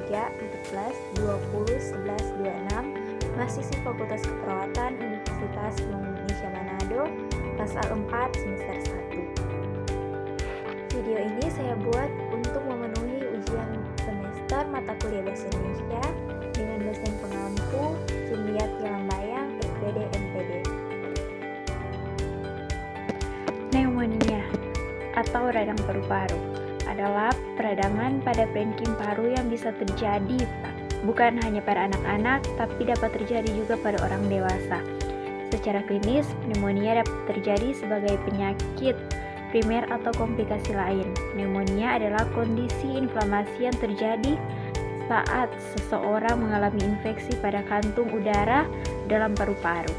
14 20 11 26, mahasiswi Fakultas Keperawatan Universitas Indonesia Manado, kelas A4 semester 1. Video ini saya buat untuk memenuhi ujian semester mata kuliah Bahasa Indonesia dengan dosen pengampu Jumiati Lambayang, SPD MPD. Pneumonia atau radang paru-paru adalah peradangan pada parenkim paru yang bisa terjadi bukan hanya pada anak-anak, tapi dapat terjadi juga pada orang dewasa. Secara klinis, pneumonia dapat terjadi sebagai penyakit primer atau komplikasi lain. Pneumonia adalah kondisi inflamasi yang terjadi saat seseorang mengalami infeksi pada kantung udara dalam paru-paru.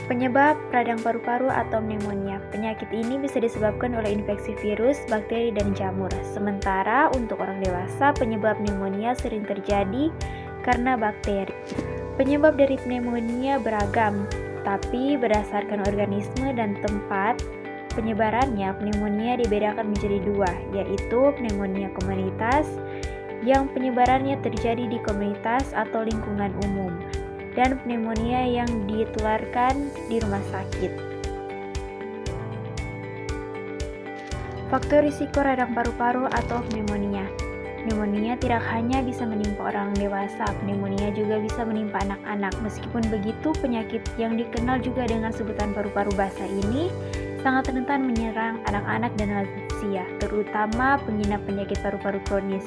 Penyebab radang paru-paru atau pneumonia. Penyakit ini bisa disebabkan oleh infeksi virus, bakteri, dan jamur. Sementara untuk orang dewasa, penyebab pneumonia sering terjadi karena bakteri. Penyebab dari pneumonia beragam, tapi berdasarkan organisme dan tempat penyebarannya, pneumonia dibedakan menjadi dua, yaitu pneumonia komunitas yang penyebarannya terjadi di komunitas atau lingkungan umum, dan pneumonia yang ditularkan di rumah sakit. Faktor risiko radang paru-paru atau pneumonia. Pneumonia tidak hanya bisa menimpa orang dewasa, pneumonia juga bisa menimpa anak-anak. Meskipun begitu, penyakit yang dikenal juga dengan sebutan paru-paru basah ini sangat rentan menyerang anak-anak dan lansia, terutama pengidap penyakit paru-paru kronis.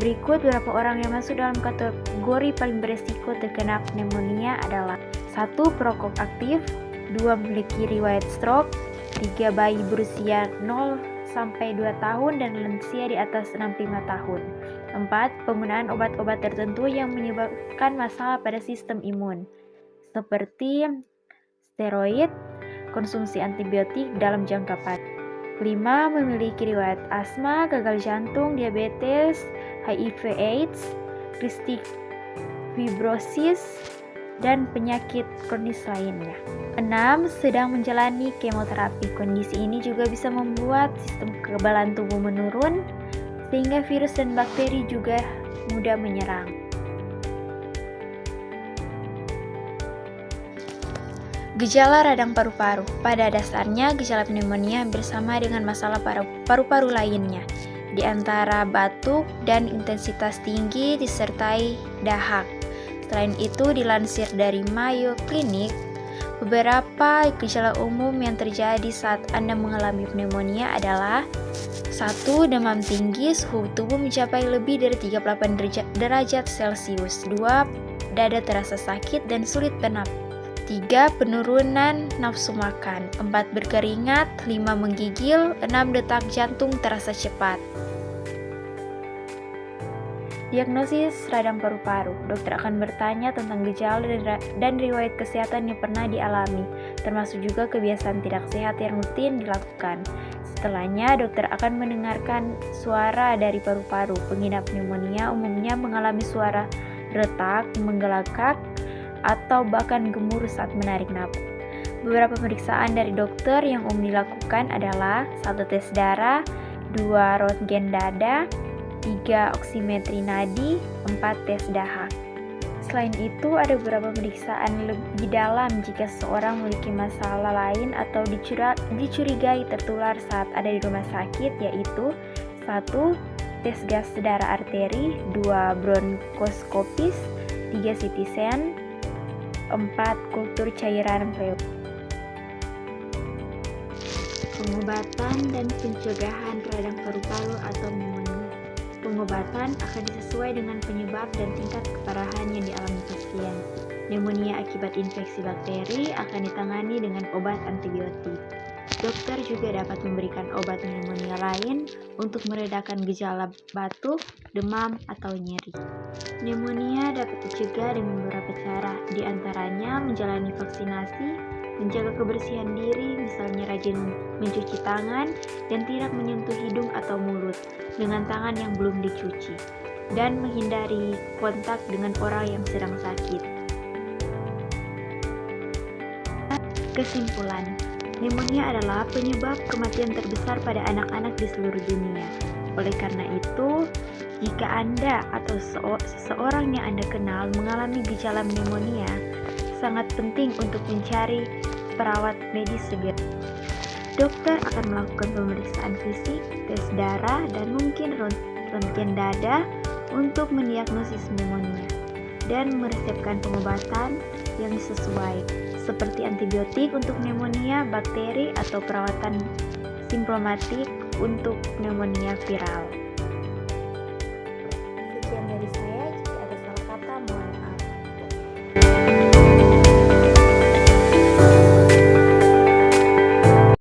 Berikut beberapa orang yang masuk dalam kategori paling beresiko terkena pneumonia adalah 1. Perokok aktif, 2. Memiliki riwayat stroke, 3. Bayi berusia 0-2 tahun dan lansia di atas 65 tahun, 4. Penggunaan obat-obat tertentu yang menyebabkan masalah pada sistem imun, seperti steroid, konsumsi antibiotik dalam jangka panjang. 5. Memiliki riwayat asma, gagal jantung, diabetes, HIV/AIDS, cystic fibrosis, dan penyakit kronis lainnya. 6. Sedang menjalani kemoterapi. Kondisi ini juga bisa membuat sistem kekebalan tubuh menurun, sehingga virus dan bakteri juga mudah menyerang. Gejala radang paru-paru. Pada dasarnya, gejala pneumonia hampir sama dengan masalah paru-paru lainnya, di antara batuk dan intensitas tinggi disertai dahak. Selain itu, dilansir dari Mayo Clinic, beberapa gejala umum yang terjadi saat Anda mengalami pneumonia adalah 1. Demam tinggi, suhu tubuh mencapai lebih dari 38 derajat Celcius. 2. Dada terasa sakit dan sulit bernafas. 3. Penurunan nafsu makan. 4. Berkeringat. 5. Menggigil. 6. Detak jantung terasa cepat. Diagnosis radang paru-paru. Dokter akan bertanya tentang gejala dan riwayat kesehatan yang pernah dialami, termasuk juga kebiasaan tidak sehat yang rutin dilakukan. Setelahnya, dokter akan mendengarkan suara dari paru-paru. Pengidap pneumonia umumnya mengalami suara retak, menggelagak, atau bahkan gemuruh saat menarik napas. Beberapa pemeriksaan dari dokter yang umum dilakukan adalah 1. Tes darah, 2. Röntgen dada, 3. Oksimetri nadi, 4. Tes dahak. Selain itu, ada beberapa pemeriksaan lebih dalam jika seseorang memiliki masalah lain atau dicurigai tertular saat ada di rumah sakit, yaitu 1. Tes gas darah arteri, 2. Bronkoskopis, 3. CT scan, 4. Kultur cairan pleura. Pengobatan dan pencegahan radang paru-paru atau pneumonia. Pengobatan akan disesuai dengan penyebab dan tingkat keparahan yang dialami pasien. Pneumonia akibat infeksi bakteri akan ditangani dengan obat antibiotik. Dokter juga dapat memberikan obat pneumonia lain untuk meredakan gejala batuk, demam, atau nyeri. Pneumonia dapat dicegah dengan beberapa cara, di antaranya menjalani vaksinasi, menjaga kebersihan diri, misalnya rajin mencuci tangan dan tidak menyentuh hidung atau mulut dengan tangan yang belum dicuci, dan menghindari kontak dengan orang yang sedang sakit. Kesimpulan, Pneumonia adalah penyebab kematian terbesar pada anak-anak di seluruh dunia. Oleh karena itu, jika Anda atau seseorang yang Anda kenal mengalami gejala pneumonia, sangat penting untuk mencari perawat medis segera. Dokter akan melakukan pemeriksaan fisik, tes darah, dan mungkin röntgen dada untuk mendiagnosis pneumonia dan meresepkan pengobatan yang sesuai, seperti antibiotik untuk pneumonia bakteri atau perawatan simptomatik untuk pneumonia viral. Sekian dari